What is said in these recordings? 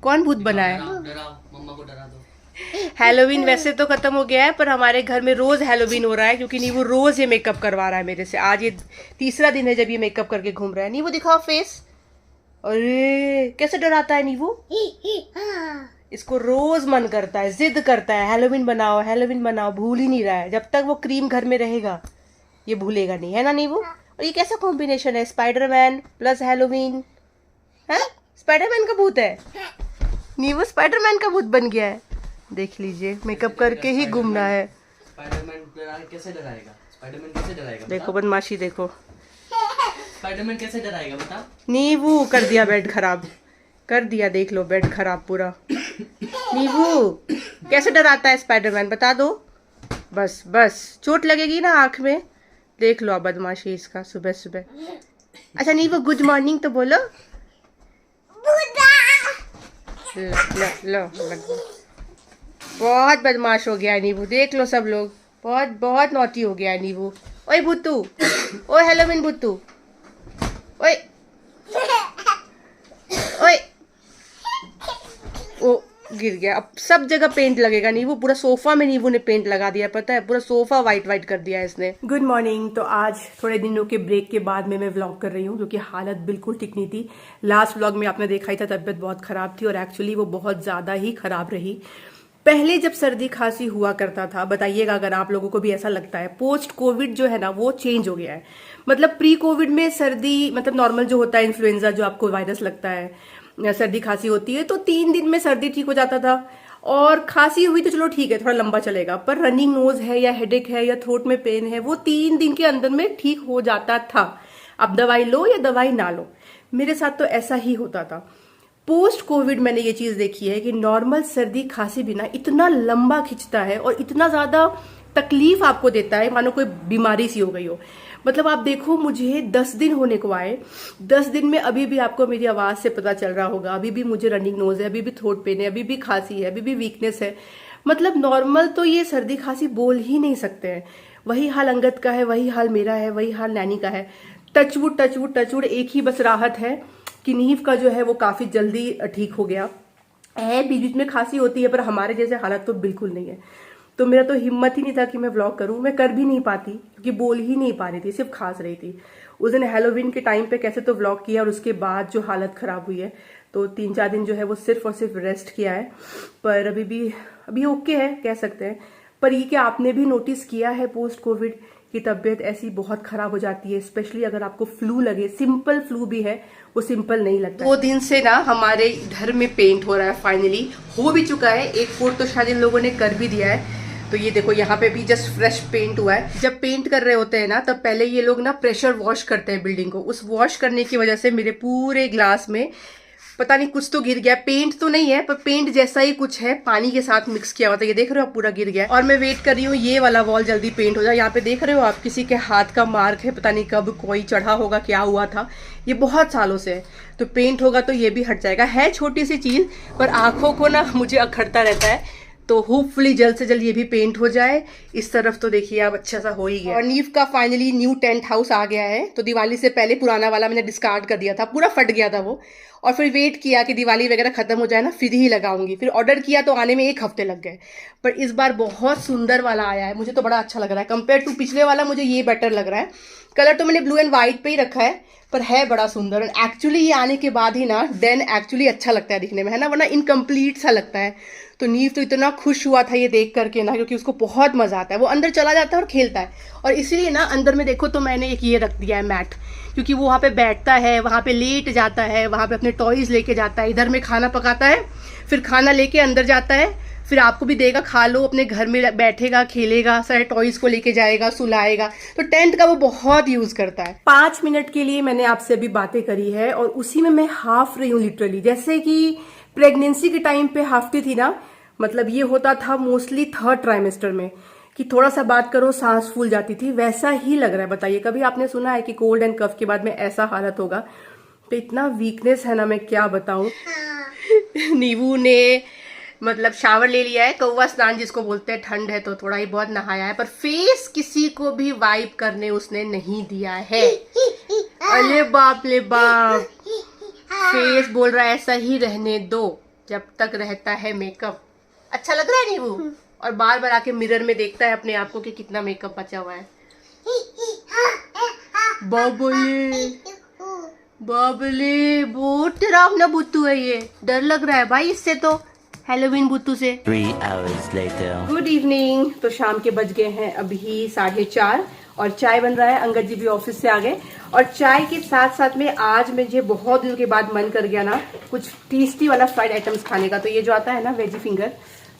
कौन भूत बना है? डराओ, मम्मा को डरा दो। हैलोवीन वैसे तो खत्म हो गया है, पर हमारे घर में रोज हैलोवीन हो रहा है क्योंकि नीवू रोज ये मेकअप करवा रहा है मेरे से। आज ये तीसरा दिन है जब ये मेकअप करके घूम रहा है। नीवू दिखाओ फेस। अरे कैसे डराता है नीवू। इसको रोज मन करता है, जिद करता है हैलोवीन बनाओ हैलोवीन बनाओ, भूल ही नहीं रहा है। जब तक वो क्रीम घर में रहेगा ये भूलेगा नहीं, है ना नीवू? और ये कैसा कॉम्बिनेशन है, स्पाइडरमैन प्लस हैलोवीन है। स्पाइडरमैन का भूत है नीवू, स्पाइडरमैन का भूत बन गया है। देख लीजिए मेकअप करके ही घूमना है। स्पाइडरमैन कैसे डराएगा? स्पाइडरमैन कैसे डराएगा? देखो बदमाशी देखो। स्पाइडरमैन कैसे डराएगा बता? नीवू कर दिया बेड खराब, कर दिया, देख लो बेड खराब पूरा। नीवू कैसे डराता है स्पाइडरमैन, बता दो। बस बस चोट लगेगी ना आंख में। देख लो आप बदमाशी इसका सुबह सुबह। अच्छा नीवू गुड मॉर्निंग तो बोलो। लो बहुत बदमाश हो गया है नीवू, देख लो सब लोग, बहुत बहुत नॉटी हो गया है नीवू। ओए भुत्तू, ओए हेलोविन भुत्तू, ओए ओए। ओ गिर गया। अब सब जगह पेंट लगेगा नीवू, पूरा सोफा में नीवू ने पेंट लगा दिया, पता है पूरा सोफा वाइट वाइट कर दिया है इसने। Good morning. तो आज थोड़े दिनों के ब्रेक के बाद में मैं व्लॉग कर रही हूँ क्योंकि हालत बिल्कुल ठीक नहीं थी। लास्ट व्लॉग में आपने देखा ही था, तबीयत बहुत खराब थी और एक्चुअली वो बहुत ज्यादा ही खराब रही। पहले जब सर्दी खांसी हुआ करता था, बताइएगा अगर आप लोगों को भी ऐसा लगता है, पोस्ट कोविड जो है ना वो चेंज हो गया है। मतलब प्री कोविड में सर्दी मतलब नॉर्मल जो होता है इन्फ्लुएंजा जो आपको वायरस लगता है, सर्दी खांसी होती है तो 3 दिन में सर्दी ठीक हो जाता था। और खांसी हुई तो चलो ठीक है थोड़ा लंबा चलेगा, पर रनिंग नोज है या हेडेक है या थ्रोट में पेन है वो 3 दिन के अंदर में ठीक हो जाता था। अब दवाई लो या दवाई ना लो, मेरे साथ तो ऐसा ही होता था। पोस्ट कोविड मैंने ये चीज देखी है कि नॉर्मल सर्दी खांसी भी ना इतना लंबा खिंचता है और इतना ज्यादा तकलीफ आपको देता है मानो कोई बीमारी सी हो गई हो। मतलब आप देखो मुझे 10 दिन होने को आए, 10 दिन में अभी भी आपको मेरी आवाज से पता चल रहा होगा, अभी भी मुझे रनिंग नोज है, अभी भी थ्रोट पेन है, अभी भी खांसी है, अभी भी वीकनेस है। मतलब नॉर्मल तो ये सर्दी खांसी बोल ही नहीं सकते हैं। वही हाल अंगद का है, वही हाल मेरा है, वही हाल नैनी का है। टचवुड टचवुड टचवुड, एक ही बस राहत है कि नीव का जो है वो काफी जल्दी ठीक हो गया है। बीच बीच में खांसी होती है पर हमारे जैसे हालत तो बिल्कुल नहीं है। तो मेरा तो हिम्मत ही नहीं था कि मैं व्लॉग करूं, मैं कर भी नहीं पाती क्योंकि बोल ही नहीं पा रही थी, सिर्फ खांस रही थी। उस दिन हैलोवीन के टाइम पे कैसे तो व्लॉग किया और उसके बाद जो हालत खराब हुई है तो 3-4 दिन जो है वो सिर्फ और सिर्फ रेस्ट किया है। पर अभी ओके है कह सकते हैं। पर ये क्या आपने भी नोटिस किया है पोस्ट कोविड की तबीयत ऐसी बहुत खराब हो जाती है, स्पेशली अगर आपको फ्लू लगे, सिंपल फ्लू भी है वो सिंपल नहीं लगता। 2 दिन से ना हमारे घर में पेंट हो रहा है, फाइनली हो भी चुका है। 1/4 तो शायद इन लोगों ने कर भी दिया है। तो ये देखो यहाँ पे भी जस्ट फ्रेश पेंट हुआ है। जब पेंट कर रहे होते हैं ना तब पहले ये लोग ना प्रेशर वॉश करते हैं बिल्डिंग को। उस वॉश करने की वजह से मेरे पूरे ग्लास में पता नहीं कुछ तो गिर गया। पेंट तो नहीं है पर पेंट जैसा ही कुछ है, पानी के साथ मिक्स किया हुआ था। ये देख रहे हो आप पूरा गिर गया। और मैं वेट कर रही हूँ ये वाला वॉल जल्दी पेंट हो जाए। यहाँ पे देख रहे हो आप किसी के हाथ का मार्क है, पता नहीं कब कोई चढ़ा होगा, क्या हुआ था। ये बहुत सालों से है, तो पेंट होगा तो ये भी हट जाएगा। है छोटी सी चीज पर आंखों को ना मुझे अखड़ता रहता है। तो होपफुली जल्द से जल्द ये भी पेंट हो जाए। इस तरफ तो देखिए आप अच्छा सा हो ही गया। और नीव का फाइनली न्यू टेंट हाउस आ गया है। तो दिवाली से पहले पुराना वाला मैंने डिस्कार्ड कर दिया था, पूरा फट गया था वो। और फिर वेट किया कि दिवाली वगैरह खत्म हो जाए ना फिर ही लगाऊंगी। फिर ऑर्डर किया तो आने में 1 हफ्ते लग गए। पर इस बार बहुत सुंदर वाला आया है, मुझे तो बड़ा अच्छा लग रहा है। कंपेयर टू पिछले वाला मुझे ये बेटर लग रहा है। कलर तो मैंने ब्लू एंड व्हाइट पे ही रखा है पर है बड़ा सुंदर। एक्चुअली ये आने के बाद ही ना देन एक्चुअली अच्छा लगता है दिखने में, है ना, वरना इनकम्प्लीट सा लगता है। तो नीव तो इतना खुश हुआ था ये देख करके ना, क्योंकि उसको बहुत मजा आता है। वो अंदर चला जाता है और खेलता है। और इसीलिए ना अंदर में देखो तो मैंने एक ये रख दिया है मैट, क्योंकि वो वहाँ पे बैठता है, वहाँ पे लेट जाता है, वहाँ पे अपने टॉयज लेके जाता है। इधर में खाना पकाता है, फिर खाना लेके अंदर जाता है, फिर आपको भी देगा खा लो, अपने घर में बैठेगा, खेलेगा, सारे टॉयज को लेके जाएगा, सुलाएगा। तो टेंट का वो बहुत यूज करता है। 5 मिनट के लिए मैंने आपसे अभी बातें करी है और उसी में मैं हाफ रही हूँ लिटरली। जैसे कि प्रेगनेंसी के टाइम पे हाफती थी ना, मतलब ये होता था मोस्टली 3rd ट्राइमेस्टर में कि थोड़ा सा बात करो सांस फूल जाती थी, वैसा ही लग रहा है। बताइए कभी आपने सुना है कि कोल्ड एंड कफ के बाद में ऐसा हालत होगा? तो इतना वीकनेस है ना, मैं क्या बताऊं। नीवू ने मतलब शावर ले लिया है, कौवा स्नान जिसको बोलते हैं, ठंड है तो थोड़ा ही बहुत नहाया है, पर फेस किसी को भी वाइप करने उसने नहीं दिया है। अरे बाप ले बाप, फेस बोल रहा है ऐसा ही रहने दो जब तक रहता है मेकअप। अच्छा लग रहा है नींबू? और बार बार आके मिरर में देखता है अपने आप को कि कितना मेकअप बचा हुआ है। बाबले बाबले बहुत डरावना बुत्तू है ये, डर लग रहा है भाई इससे तो, हैलोवीन बुत्तू से। 3 hours later. Good evening. तो शाम के बज गए हैं अभी 4:30 और चाय बन रहा है। अंगद जी भी ऑफिस से आ गए और चाय के साथ साथ में आज मुझे बहुत दिनों के बाद मन कर गया ना कुछ टेस्टी वाला फ्राइड आइटम्स खाने का। तो ये जो आता है ना वेजी फिंगर,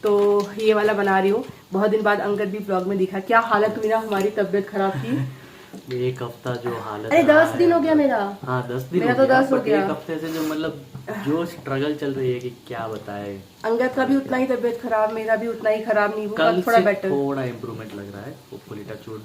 तो ये वाला बना रही हूँ। बहुत दिन बाद अंगद भी ब्लॉग में दिखा। क्या हालत हुई ना, हमारी तबीयत खराब थी। एक हफ्ता जो हालत, अरे 10 दिन हो गया मेरा। हाँ 10 दिन मेरा तो 10 हो but गया। एक हफ्ते से जो मतलब जो स्ट्रगल चल रही है कि क्या बताए। अंगद का भी उतना ही तबीयत खराब, मेरा भी उतना ही खराब, नहीं हुआ कल थोड़ा से बेटर। थोड़ा इम्प्रूवमेंट लग रहा है, होपफुली टच वुड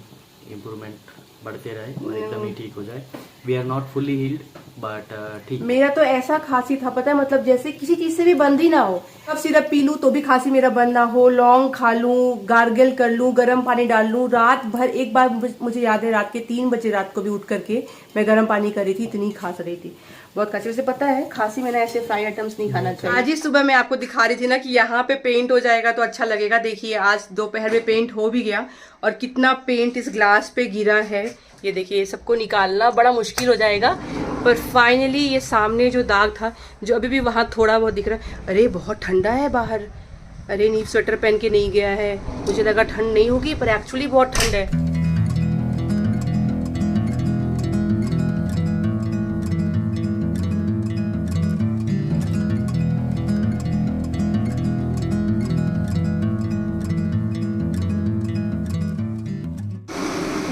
इम्प्रूवमेंट बढ़ते रहे और एकदम ही ठीक हो जाए। We are not fully healed but ठीक। मेरा तो ऐसा खांसी था पता है, मतलब जैसे किसी चीज से भी बंद ही ना हो। अब सिरप पी लूं तो भी खांसी मेरा बंद ना हो, लौंग खा लूं, गार्गल कर लूं, गर्म पानी डाल लूं, रात भर। एक बार मुझे याद है रात के 3 बजे रात को भी उठ करके मैं गर्म पानी कर रही थी, इतनी खांस रही थी, बहुत खांसी। वैसे पता है खांसी में ना ऐसे फ्राइड आइटम्स नहीं खाना चाहिए। आज ही सुबह मैं आपको दिखा रही थी ना कि यहाँ पे पेंट हो जाएगा तो अच्छा लगेगा। देखिए आज दोपहर में पेंट हो भी गया और कितना पेंट इस ग्लास पे गिरा है। ये देखिए, सबको निकालना बड़ा मुश्किल हो जाएगा, पर फाइनली ये सामने जो दाग था, जो अभी भी वहाँ थोड़ा बहुत दिख रहा है। अरे बहुत ठंडा है बाहर। अरे नीव स्वेटर पहन के नहीं गया है, मुझे लगा ठंड नहीं होगी पर एक्चुअली बहुत ठंड है।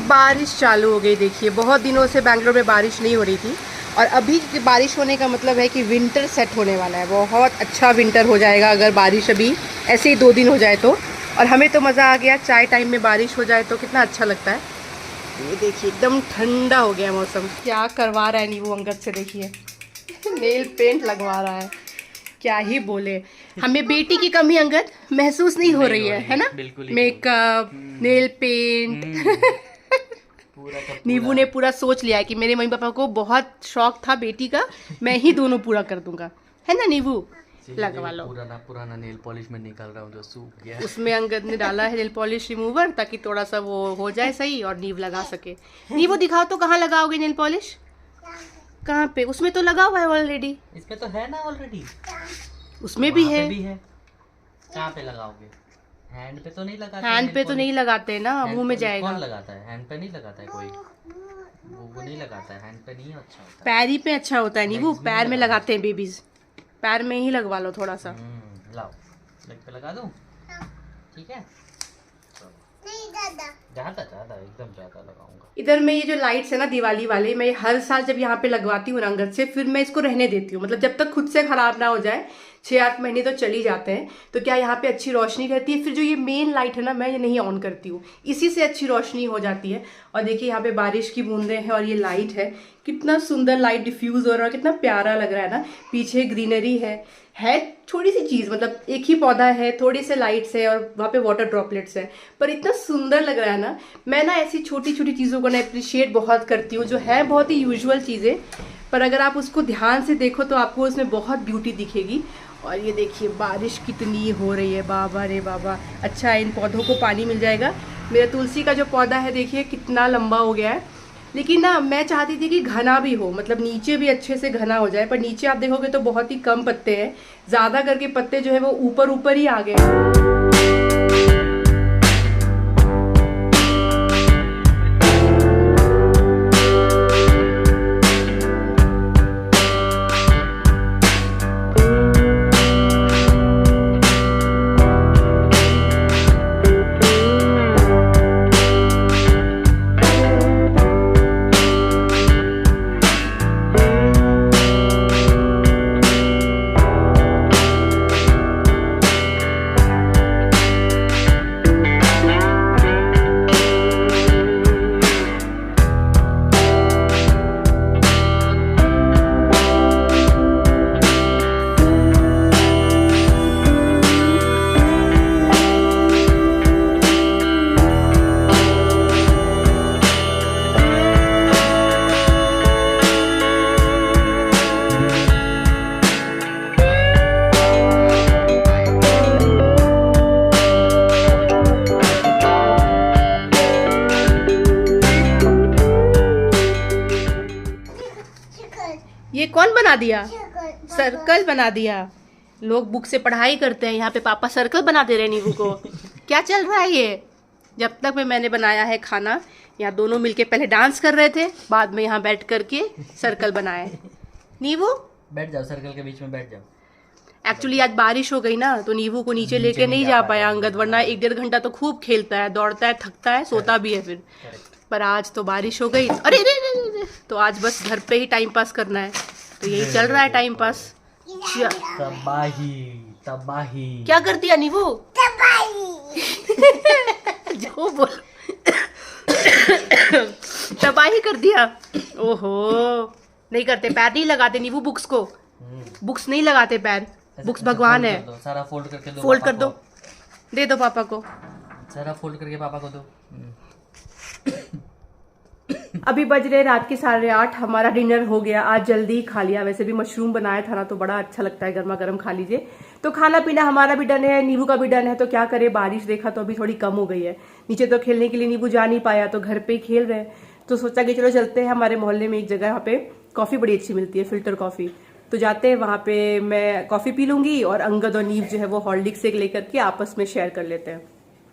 बारिश चालू हो गई। देखिए बहुत दिनों से बैंगलोर में बारिश नहीं हो रही थी और अभी बारिश होने का मतलब है कि विंटर सेट होने वाला है। बहुत अच्छा विंटर हो जाएगा अगर बारिश अभी ऐसे ही 2 दिन हो जाए तो। और हमें तो मज़ा आ गया, चाय टाइम में बारिश हो जाए तो कितना अच्छा लगता है। ये देखिए एकदम ठंडा हो गया मौसम। क्या करवा रहा है नींबू अंगद से, देखिए नेल पेंट लगवा रहा है। क्या ही बोले, हमें बेटी की कमी अंगद महसूस नहीं हो रही है ना? Makeup, nail paint. नींबू ने पूरा सोच लिया है कि मेरे मम्मी पापा को बहुत शौक था बेटी का, मैं ही दोनों पूरा कर दूंगा, है ना नींबू? लगवा लो। पुराना नेल पॉलिश में निकाल रहा हूँ जो सूख गया। उसमें अंगद ने डाला है नेल पॉलिश रिमूवर ताकि थोड़ा सा वो हो जाए सही और नींव लगा सके। नींबू दिखाओ तो कहाँ लगाओगे नेल पॉलिश? कहाँ पे? उसमें तो लगा हुआ है ऑलरेडी। इसमें तो है ना ऑलरेडी। उसमें भी है। कहाँ पे लगाओगे? हैंड पे तो नहीं लगाते। हैंड पे तो नहीं लगाते ना, मुंह में जाएगा। कौन लगाता है? हैंड पे नहीं लगाता है कोई, वो नहीं लगाता है। हैंड पे नहीं अच्छा होता है। पैर ही पे अच्छा होता है नींबू, पैर में लगाते हैं बेबीज। पैर में ही लगवा लो थोड़ा सा। लाओ लेग पे लगा दूं? ठीक है। ज्यादा एकदम ज्यादा लगाऊंगा। इधर में ये जो लाइट्स है ना दिवाली वाले, मैं हर साल जब यहाँ पे लगवाती हूँ रंगत से, फिर मैं इसको रहने देती हूँ। मतलब जब तक खुद से खराब ना हो जाए, 6-8 महीने तो चली जाते हैं, तो क्या यहाँ पे अच्छी रोशनी रहती है। फिर जो ये मेन लाइट है ना, मैं ये नहीं ऑन करती हूँ, इसी से अच्छी रोशनी हो जाती है। और देखिए यहाँ पे बारिश की बूंदें हैं और ये लाइट है, कितना सुंदर लाइट डिफ्यूज हो रहा है, कितना प्यारा लग रहा है ना। पीछे ग्रीनरी है थोड़ी सी चीज़, मतलब एक ही पौधा है, थोड़ी से लाइट्स है और वहाँ पे वाटर ड्रॉपलेट्स है, पर इतना सुंदर लग रहा है ना। मैं ना ऐसी छोटी छोटी चीज़ों को ना अप्रिशिएट बहुत करती हूँ, जो है बहुत ही यूजुअल चीज़ें, पर अगर आप उसको ध्यान से देखो तो आपको उसमें बहुत ब्यूटी दिखेगी। और ये देखिए बारिश कितनी हो रही है, बाबा रे बाबा। अच्छा है इन पौधों को पानी मिल जाएगा। मेरा तुलसी का जो पौधा है देखिए कितना लंबा हो गया है, लेकिन ना मैं चाहती थी कि घना भी हो, मतलब नीचे भी अच्छे से घना हो जाए, पर नीचे आप देखोगे तो बहुत ही कम पत्ते हैं, ज़्यादा करके पत्ते जो है वो ऊपर ऊपर ही आ गए हैं। बना दिया, सर्कल बना दिया। लोग बुक से पढ़ाई करते हैं, यहाँ पे पापा सर्कल बना दे रहे हैं नींबू को। क्या चल रहा है ये? जब तक मैंने बनाया है खाना, यहाँ दोनों मिलके पहले डांस कर रहे थे, बाद में यहाँ बैठ करके सर्कल बनाए। नींबू बैठ जाओ, सर्कल के बीच में बैठ जाओ। एक्चुअली आज बारिश हो गई ना, तो नींबू को नीचे लेके नहीं जा पाया अंगद, वरना 1-1.5 घंटा तो खूब खेलता है, दौड़ता है, थकता है, सोता भी है फिर। पर आज तो बारिश हो गई, अरे रे रे रे रे, तो आज बस घर पे ही टाइम पास करना है, तो यही चल रहा है टाइम पास। तबाही तबाही। क्या कर दिया नींबू? जो बोल तबाही कर दिया। ओहो, नहीं करते, पैर नहीं लगाते नींबू बुक्स को, बुक्स नहीं लगाते पैर, बुक्स भगवान है। सारा फोल्ड करके दो, फोल्ड कर दो, दे दो पापा को, सारा फोल्ड करके पापा को दो। अभी बज रहे रात के 8:30। हमारा डिनर हो गया, आज जल्दी ही खा लिया। वैसे भी मशरूम बनाया था ना, तो बड़ा अच्छा लगता है गर्मा गर्म खा लीजिए। तो खाना पीना हमारा भी डन है, नींबू का भी डन है। तो क्या करे, बारिश देखा तो अभी थोड़ी कम हो गई है। नीचे तो खेलने के लिए नींबू जा नहीं पाया, तो घर पे ही खेल रहे हैं। तो सोचा कि चलो चलते हैं, हमारे मोहल्ले में एक जगह यहाँ पे कॉफी बड़ी अच्छी मिलती है, फिल्टर कॉफी। तो जाते हैं वहां पे, मैं कॉफी पी लूंगी और अंगद और नीव जो है वो हॉर्लिक्स एक लेकर के आपस में शेयर कर लेते हैं,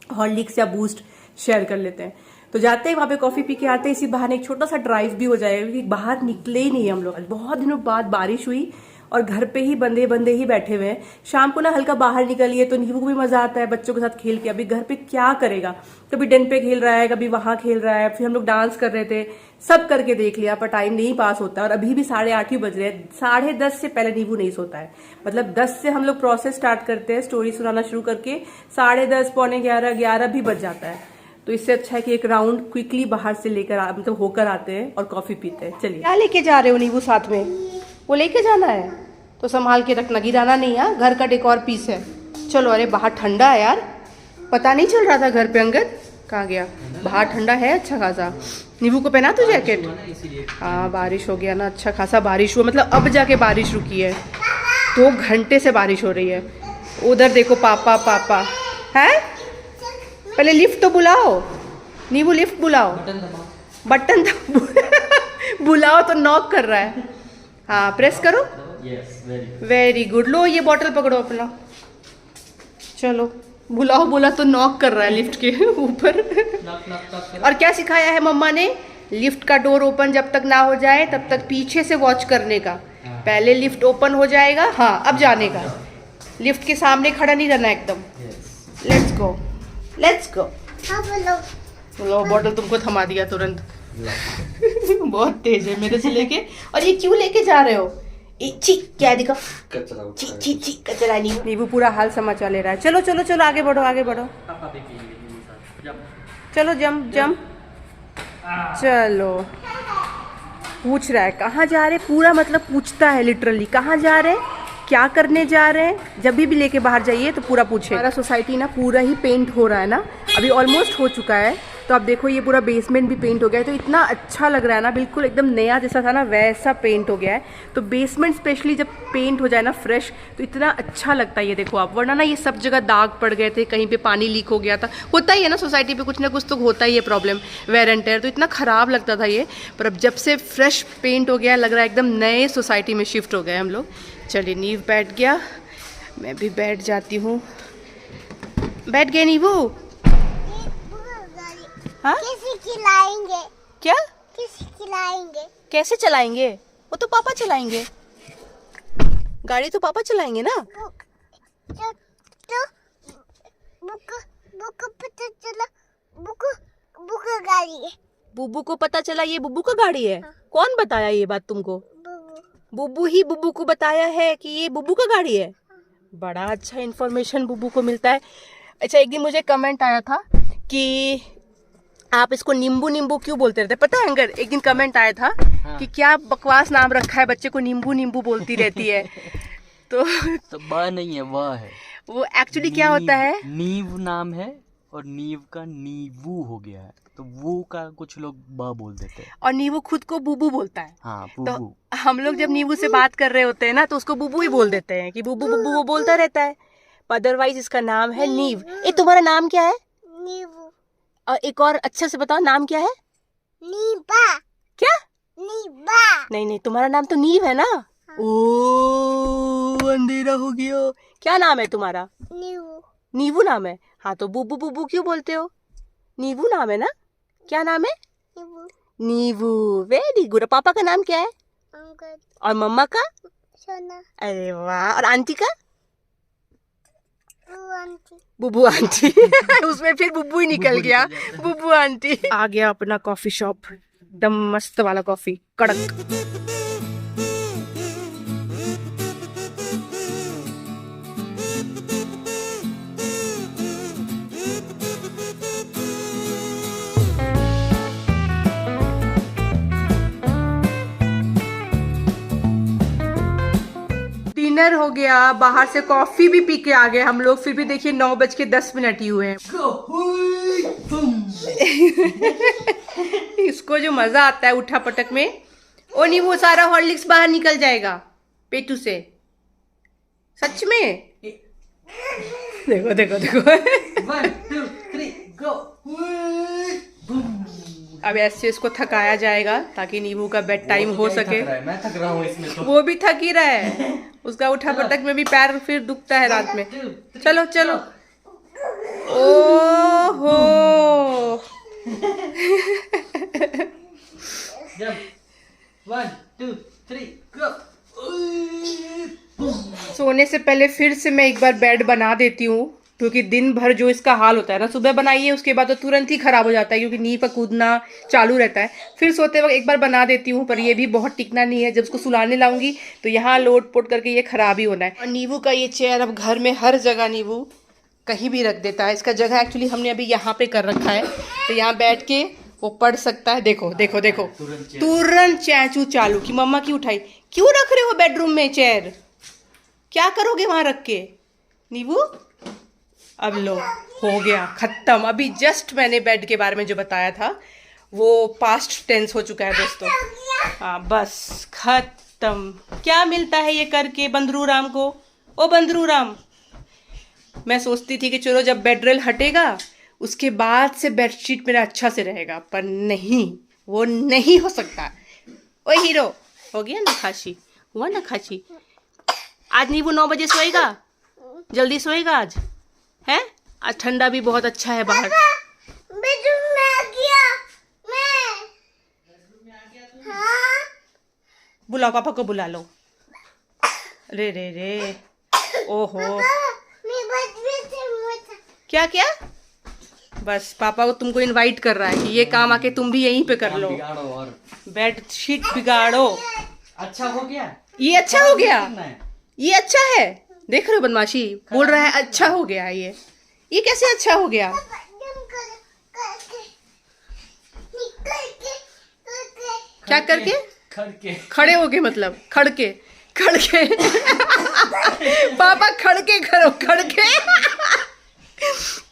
हॉर्लिक्स या बूस्ट शेयर कर लेते हैं। तो जाते हैं वहां पे, कॉफी पी के आते हैं, इसी बहाने एक छोटा सा ड्राइव भी हो जाएगा, क्योंकि बाहर निकले ही नहीं हम लोग। बहुत दिनों बाद बारिश हुई और घर पे ही बंदे बंदे ही बैठे हुए हैं। शाम को ना हल्का बाहर निकलिए तो नींबू को भी मजा आता है बच्चों के साथ खेल के। अभी घर पे क्या करेगा, कभी डन पे खेल रहा है, कभी वहां खेल रहा है, फिर हम लोग डांस कर रहे थे, सब करके देख लिया, पर टाइम नहीं पास होता। और अभी भी 8:30 ही बज रहे हैं, 10:30 से पहले नींबू नहीं सोता है। मतलब 10 से हम लोग प्रोसेस स्टार्ट करते हैं, स्टोरी सुनाना शुरू करके 10:30, 11:45, 11 भी बज जाता है। तो इससे अच्छा है कि एक राउंड क्विकली बाहर से लेकर मतलब होकर आते हैं और कॉफी पीते हैं। चलिए, क्या लेके जा रहे हो नींबू साथ में? वो लेके जाना है तो संभाल के रखना, गिराना नहीं है, घर का डेकोर पीस है। चलो, अरे बाहर ठंडा है यार, पता नहीं चल रहा था घर पे। अंगद कहाँ गया? बाहर ठंडा है अच्छा खासा। नींबू को पहना तू जैकेट? हाँ, बारिश हो गया ना, अच्छा खासा बारिश हुआ, मतलब अब जाके बारिश रुकी है। 2 घंटे से बारिश हो रही है। उधर देखो पापा, पापा है। पहले लिफ्ट तो बुलाओ नींबू, लिफ्ट बुलाओ, बटन तो बुलाओ, तो नॉक कर रहा है। हाँ, प्रेस करो। Very good. लो ये बॉटल पकड़ो अपना, चलो बुलाओ, बोला तो नॉक कर रहा है लिफ्ट के ऊपर। और क्या सिखाया है मम्मा ने? लिफ्ट का डोर ओपन जब तक ना हो जाए तब तक पीछे से वॉच करने का। पहले लिफ्ट ओपन हो जाएगा, हाँ अब जाने का। लिफ्ट के सामने खड़ा नहीं रहना एकदम। Let's go, let's go. Low, bottle तुमको थमा दिया तुरंत। बहुत तेज है मेरे से लेके। और ये क्यों लेके जा रहे हो? ची, क्या दिखा? ची ची ची, कचरा। नींबू पूरा हाल समाचार ले रहा है। चलो चलो चलो, आगे बढ़ो, आगे बढ़ो, चलो, जंप जंप। चलो, पूछ रहा है कहाँ जा रहे, पूरा मतलब पूछता है लिटरली, कहाँ जा रहे हैं, क्या करने जा रहे हैं। जब भी लेके बाहर जाइए तो पूरा पूछे। हमारा सोसाइटी ना पूरा ही पेंट हो रहा है ना, अभी ऑलमोस्ट हो चुका है। तो आप देखो, ये पूरा बेसमेंट भी पेंट हो गया है, तो इतना अच्छा लग रहा है ना, बिल्कुल एकदम नया जैसा था ना वैसा पेंट हो गया है। तो बेसमेंट स्पेशली जब पेंट हो जाए ना फ्रेश, तो इतना अच्छा लगता है। ये देखो आप, वरना ना ये सब जगह दाग पड़ गए थे, कहीं पे पानी लीक हो गया था। होता ही है ना सोसाइटी पे, कुछ ना कुछ तो होता ही है प्रॉब्लम, वेयर एंड टेयर। तो इतना खराब लगता था ये, पर अब जब से फ्रेश पेंट हो गया, लग रहा है एकदम नए सोसाइटी में शिफ्ट हो गए हम लोग। चलिए, नीव बैठ गया, मैं भी बैठ जाती हूँ। बैठ गए नीवू? हाँ, किसी खिलाएंगे? क्या? किसी खिलाएंगे? कैसे चलाएंगे? वो तो पापा चलाएंगे, गाड़ी तो पापा चलाएंगे ना। तो बुक बुक पता चला, बुक बुक गाड़ी है। बुब्बू को पता चला ये बुब्बू का गाड़ी है? कौन बताया ये बात तुमको? बुब्बू ही बुब्बू को बताया है कि ये बुब्बू का गाड़ी है। बड़ा अच्छा इन्फॉर्मेशन बुब्बू को मिलता है। अच्छा, एक दिन मुझे कमेंट आया था कि आप इसको नींबू नींबू क्यों बोलते रहते? पता है अंगर, एक दिन कमेंट आया था कि क्या बकवास नाम रखा है, बच्चे को नींबू नींबू बोलती रहती है। तो बा नहीं है, वाह है। वो एक्चुअली क्या होता है, नीव नाम है और नीव का नीवू हो गया है, तो वो का कुछ लोग बा बोल देते हैं। और नींबू खुद को बुबू बोलता है। हाँ, तो बुबू। हम लोग जब नींबू से बात कर रहे होते हैं ना, तो उसको बुबू ही बोल देते हैं कि बुबू बुबू वो बोलता रहता है। अदरवाइज इसका नाम है नीव। ए, तुम्हारा नाम क्या है? नींबू। और एक और अच्छे से बताओ, नाम क्या है? नींबा। क्या? नींबा। नहीं नहीं, तुम्हारा नाम तो नीव है ना। ओ अंधेरा हो गया। क्या नाम है तुम्हारा? नींबू नीवू नाम है। हाँ तो बुबू बुबू क्यों बोलते हो? नीवू नाम है ना? क्या नाम है? नींबू नीवू। Very good. पापा का नाम क्या है? अंकल और मम्मा का? सोना अरे वाह। और आंटी का? वो आंटी बुबू आंटी। उसमें फिर बुबू ही निकल गया। बुबू आंटी। आ गया अपना कॉफी शॉप, एकदम मस्त वाला कॉफी, कड़क। डिनर हो गया, बाहर से कॉफी भी पी के आ गए हम लोग, फिर भी देखिए 9:10 ही हुए हैं। इसको जो मजा आता है उठा पटक में, ओ नहीं वो सारा हॉर्लिक्स बाहर निकल जाएगा पेटू से, सच में। देखो देखो देखो। 1 2 3 गो। अब ऐसे इसको थकाया जाएगा ताकि नींबू का बेड टाइम हो सके। मैं थक रहा हूँ इसमें तो। वो भी थक ही रहा है, उसका उठा पटक में भी पैर फिर दुखता है रात में। चलो चलो। ओहो। जब 1 2 3 गो। सोने से पहले फिर से मैं एक बार बेड बना देती हूँ, क्योंकि दिन भर जो इसका हाल होता है ना, सुबह बनाइए उसके बाद तो तुरंत ही खराब हो जाता है, क्योंकि नींव पर कूदना चालू रहता है। फिर सोते वक्त एक बार बना देती हूँ, पर ये भी बहुत टिकना नहीं है। जब उसको सुलाने लाऊंगी तो यहाँ लोट पोट करके ये खराब ही होना है। और नींबू का ये चेयर अब घर में हर जगह नींबू कहीं भी रख देता है। इसका जगह एक्चुअली हमने अभी यहाँ पे कर रखा है, तो यहाँ बैठ के वो पढ़ सकता है। देखो देखो देखो, तुरंत चैचू चालू कि मम्मा की उठाई। क्यों रख रहे हो बेडरूम में चेयर? क्या करोगे वहां रख के नींबू? अब लो, हो गया खत्म। अभी जस्ट मैंने बेड के बारे में जो बताया था वो पास्ट टेंस हो चुका है दोस्तों। हाँ बस खत्म। क्या मिलता है ये करके बंदरू राम को? ओ बंदरू राम, मैं सोचती थी कि चलो जब बेडरेल हटेगा उसके बाद से बेडशीट मेरा अच्छा से रहेगा, पर नहीं, वो नहीं हो सकता। ओ हीरो, हो गया ना खांसी? हुआ ना खांसी? आज नींबू 9 बजे सोएगा? जल्दी सोएगा आज? है? आज ठंडा भी बहुत अच्छा है बाहर। बेडरूम में आ गया मैं। हाँ बुलाओ, पापा को बुला लो। रे रे रे, ओहो। मैं बेडरूम से उठा। क्या क्या? बस पापा को तुमको इनवाइट कर रहा है कि ये काम आके तुम भी यहीं पे कर लो, बिगाड़ो और बेड शीट बिगाड़ो। अच्छा हो गया। ये अच्छा हो गया? करना है। ये अच्छा है? देख रहे हो बदमाशी, बोल रहा है अच्छा हो गया। ये कैसे अच्छा हो गया? क्या करके? खड़के। खड़े हो गए मतलब? खड़के खड़के। पापा खड़के करो, खड़के।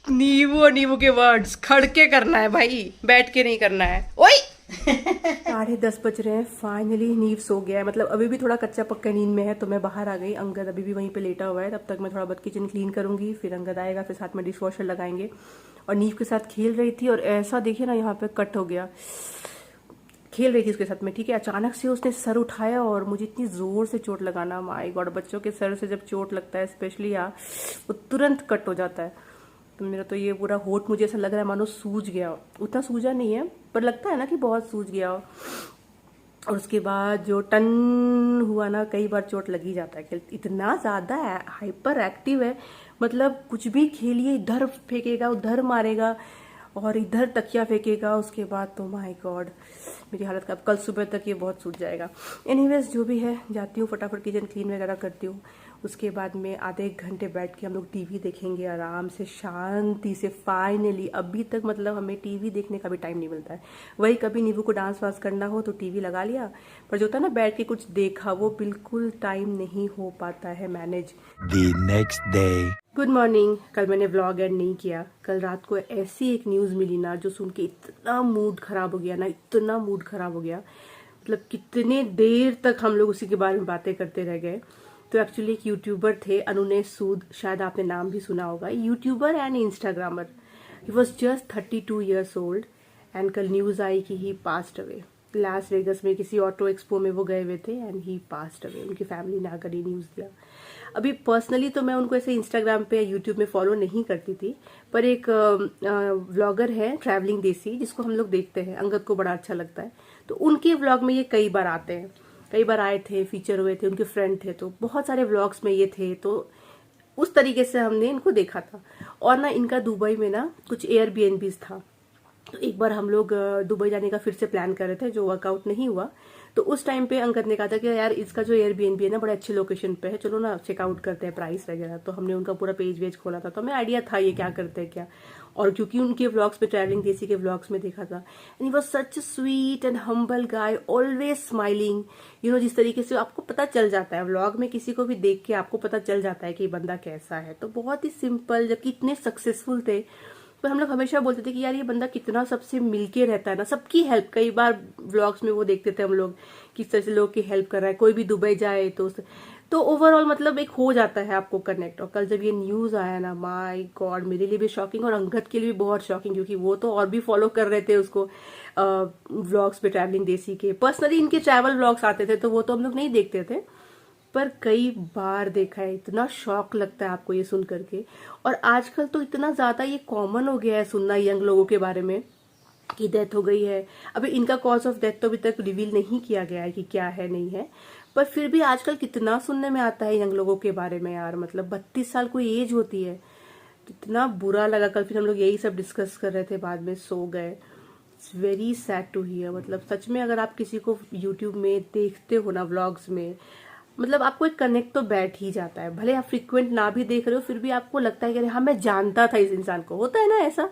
नींबू और नींबू के वर्ड्स, खड़के करना है भाई, बैठ के नहीं करना है। ओए 10:30 बज रहे हैं। फाइनली नींव सो गया है, मतलब अभी भी थोड़ा कच्चा पक्का नींद में है, तो मैं बाहर आ गई। अंगद अभी भी वहीं पे लेटा हुआ है। तब तक मैं थोड़ा बहुत किचन क्लीन करूंगी, फिर अंगद आएगा, फिर साथ में डिश वॉशर लगाएंगे। और नींव के साथ खेल रही थी और ऐसा देखिए ना यहाँ पे कट हो गया। खेल रही थी उसके साथ में, ठीक है। अचानक से उसने सर उठाया और मुझे इतनी जोर से चोट लगाना, माय गॉड। बच्चों के सर से जब चोट लगता है स्पेशली यार, वो तुरंत कट हो जाता है। तो मेरा तो ये पूरा होठ मुझे ऐसा लग रहा है मानो सूज गया। उतना सूजा नहीं है, पर लगता है ना कि बहुत सूज गया। और उसके बाद जो टन हुआ ना, कई बार चोट लग ही जाता है। इतना ज़्यादा हाइपर एक्टिव है, मतलब कुछ भी खेलिए इधर फेंकेगा, उधर मारेगा और इधर तकिया फेंकेगा। उसके बाद तो माय गॉड मेरी हालत का कल सुबह तक ये बहुत सूझ जाएगा। एनीवेज जो भी है, जाती हूँ फटाफट किचन क्लीन वगैरह करती हूँ। उसके बाद में आधे एक घंटे बैठ के हम लोग टीवी देखेंगे आराम से, शांति से। फाइनली अभी तक मतलब हमें टीवी देखने का भी टाइम नहीं मिलता है। वही कभी नींबू को डांस वांस करना हो तो टीवी लगा लिया, पर जो होता है ना बैठ के कुछ देखा, वो बिल्कुल टाइम नहीं हो पाता है manage. The next day. Good morning. कल मैंने व्लॉग एड नहीं किया। कल रात को ऐसी एक न्यूज़ मिली ना, जो सुन के इतना मूड खराब हो गया ना, इतना मूड खराब हो गया। मतलब कितने देर तक हम लोग उसी के बारे में बातें करते रह गए। तो एक्चुअली एक यूट्यूबर थे, अनुने सूद, शायद आपने नाम भी सुना होगा। YouTuber and Instagrammer. He was just 32 years old and कल न्यूज़ आई कि ही पास्ड अवे। लास वेगस में किसी ऑटो एक्सपो में वो गए हुए थे एंड ही पास्ड अवे। उनकी फैमिली ने आकर ये न्यूज़ दिया। अभी पर्सनली तो मैं उनको ऐसे इंस्टाग्राम पे या यूट्यूब में फॉलो नहीं करती थी, पर एक व्लॉगर है ट्रैवलिंग देसी, जिसको हम लोग देखते हैं, अंगद को बड़ा अच्छा लगता है, तो उनके व्लॉग में ये कई बार आते हैं, कई बार आए थे, फीचर हुए थे, उनके फ्रेंड थे, तो बहुत सारे व्लॉग्स में ये थे, तो उस तरीके से हमने इनको देखा था। और ना इनका दुबई में ना कुछ एयरबीएनबीज था, तो एक बार हम लोग दुबई जाने का फिर से प्लान कर रहे थे, जो वर्कआउट नहीं हुआ, तो उस टाइम पे अंकद ने कहा था कि यार इसका जो एयरबीएनबी है ना बड़े अच्छे लोकेशन पे है, चलो ना चेकआउट करते हैं प्राइस वगैरह। तो हमने उनका पूरा पेज वेज खोला था, तो हमें आइडिया था ये क्या करते हैं क्या, और क्योंकि उनके व्लॉग्स में, ट्रैवलिंग देसी के व्लॉग्स में देखा था, and he was such a sweet and humble guy, always smiling, you know, जिस तरीके से आपको पता चल जाता है व्लॉग में, किसी को भी देख के आपको पता चल जाता है कि ये बंदा कैसा है। तो बहुत ही सिंपल, जबकि इतने सक्सेसफुल थे, पर हम लोग हमेशा बोलते थे कि यार ये बंदा कितना सबसे मिलके रहता है ना, सबकी हेल्प, कई बार व्लॉग्स में वो देखते थे हम लोग किस तरह से लोग की हेल्प कर रहा है, कोई भी दुबई जाए तो ओवरऑल मतलब एक हो जाता है आपको कनेक्ट। और कल जब ये न्यूज आया ना, माय गॉड, मेरे लिए भी शॉकिंग और अंगद के लिए भी बहुत शॉकिंग, क्योंकि वो तो और भी फॉलो कर रहे थे उसको व्लॉग्स पे, ट्रैवलिंग देसी के। पर्सनली इनके ट्रैवल व्लॉग्स आते थे तो वो तो हम लोग नहीं देखते थे, पर कई बार देखा है। इतना शॉक लगता है आपको ये सुन करके। और आजकल तो इतना ज्यादा ये कॉमन हो गया है सुनना यंग लोगों के बारे में कि डेथ हो गई है। अभी इनका कॉज ऑफ डेथ तो अभी तक रिवील नहीं किया गया है कि क्या है नहीं है, पर फिर भी आजकल कितना सुनने में आता है यंग लोगों के बारे में यार। मतलब 32 साल कोई एज होती है, तो इतना बुरा लगा। कल फिर हम लोग यही सब डिस्कस कर रहे थे, बाद में सो गए। It's very sad to hear. मतलब सच में अगर आप किसी को यूट्यूब में देखते हो ना, व्लॉग्स में, मतलब आपको एक कनेक्ट तो बैठ ही जाता है। भले आप फ्रिक्वेंट ना भी देख रहे हो, फिर भी आपको लगता है कि हाँ मैं जानता था इस इंसान को। होता है ना ऐसा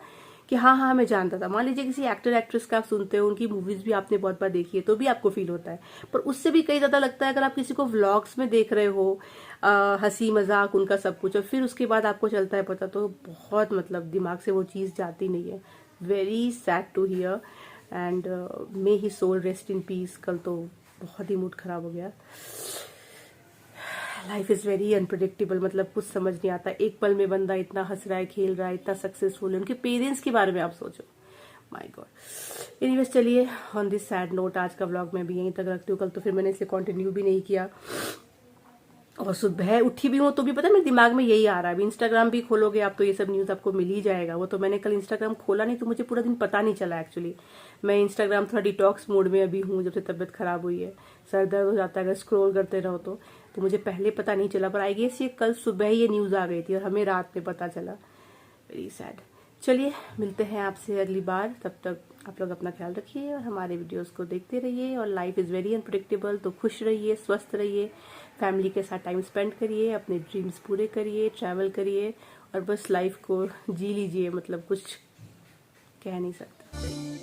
कि हाँ मैं जानता था। मान लीजिए किसी एक्टर एक्ट्रेस का आप सुनते हो, उनकी मूवीज भी आपने बहुत बार देखी है, तो भी आपको फील होता है। पर उससे भी कई ज्यादा लगता है अगर आप किसी को व्लॉग्स में देख रहे हो, हंसी मजाक उनका सब कुछ, और फिर उसके बाद आपको चलता है पता, तो बहुत मतलब दिमाग से वो चीज जाती नहीं है। Very sad to hear and may he soul rest in peace. कल तो बहुत ही मूड खराब हो गया। लाइफ इज वेरी अनप्रिडिक्टेबल, मतलब कुछ समझ नहीं आता। एक पल में बंदा इतना हंस रहा है, खेल रहा है, इतना सक्सेसफुल है। उनके पेरेंट्स के बारे में आप सोचो, माय गॉड। एनीवेज चलिए, ऑन दिस सैड नोट आज का व्लॉग मैं भी यहीं तक रखती हूँ। कल तो फिर मैंने इसे कंटिन्यू भी नहीं किया, और सुबह उठी भी हूँ तो भी पता है मेरे दिमाग में यही आ रहा है। अभी इंस्टाग्राम भी खोलोगे आप तो ये सब न्यूज आपको मिल ही जाएगा। वो तो मैंने कल इंस्टाग्राम खोला नहीं, तो मुझे पूरा दिन पता नहीं चला एक्चुअली। मैं इंस्टाग्राम थोड़ा डिटॉक्स मोड में अभी हूँ, जब से तबीयत खराब हुई है, सर दर्द हो जाता है अगर स्क्रॉल करते रहो तो मुझे पहले पता नहीं चला। पर आई गेस ये कल सुबह ये न्यूज आ गई थी और हमें रात में पता चला। Very sad. चलिए मिलते हैं आपसे अगली बार, तब तक आप लोग अपना ख्याल रखिए और हमारे वीडियोस को देखते रहिए। और लाइफ इज़ वेरी अनप्रिडिक्टेबल, तो खुश रहिए, स्वस्थ रहिए, फैमिली के साथ टाइम स्पेंड करिए, अपने ड्रीम्स पूरे करिए, ट्रैवल करिए, और बस लाइफ को जी लीजिए। मतलब कुछ कह नहीं सकता।